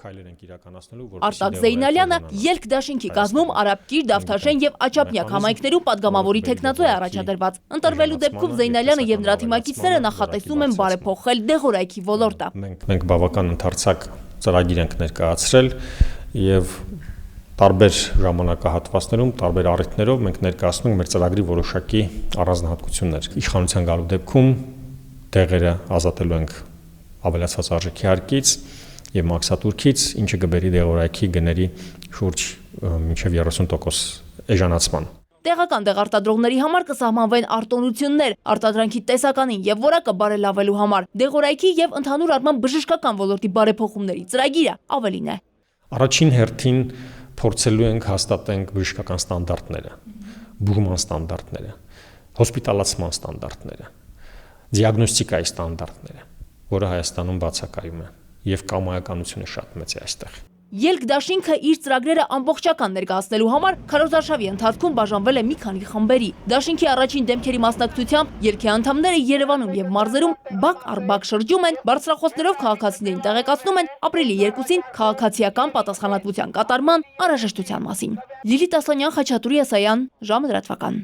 Արտակ Զեյնալյանը ելք դաշինքի կազմում Արաբկիր, Դավթաշեն և Աչափնյակ համայնքներում պատգամավորի թեկնածու է առաջադրված։ Ընտրվելու դեպքում Զեյնալյանը և նրա թիմակիցները նախատեսում են բարեփոխել դեղորայքի ոլորտը։ Մենք բավական ընդարձակ ծրագիր ենք ներկայացրել և տարբեր ժամանակահատվածներում, տարբեր առիթներով մենք ներկայացնում ենք մեր ծրագրի որոշակի առանձնահատկություններ։ Իշխանության գալու դեպքում դեղերը ազատելու ենք ավելացված արժեքի հարկից և մաքսատուրքից, ինչը կբերի դեղորայքի գների շուրջ մինչև 30% էժանացման։ Տեղական դեղարտադրողների համար կսահմանվեն արտոնություններ արտադրանքի տեսականին և որակը բարելավելու համար։ Դեղորայքի և ընդհանուր առմամբ բժշկական ոլորտի բարեփոխումների ծրագիրը ավելին է։ Առաջին հերթին փորձելու ենք հաստատենք բժշկական ստանդարտները, բուժման ստանդարտները, հոսպիտալացման ստանդարտները, դիագնոստիկայի ստանդարտները, որը Հայաստանում բացակայում է և կամայականությունը շատ մեծ է այստեղ։ Ելք դաշինքը իր ծրագրերը ամբողջական ներկայացնելու համար քարոզարշավի ընթացքում բաժանվել է մի քանի խմբերի։ Դաշինքի առաջին դեմքերի մասնակցությամբ ելքի անդամները Երևանում և մարզերում բակ առ բակ շրջում են, բարձրախոսներով քաղաքացիներին տեղեկացնում են ապրիլի 2-ին քաղաքացիական պատասխանատվության կատարման անհրաժեշտության մասին։ Լիլիթ Ասլանյան, Խաչատուր Եսայան, ժամը լրատվական։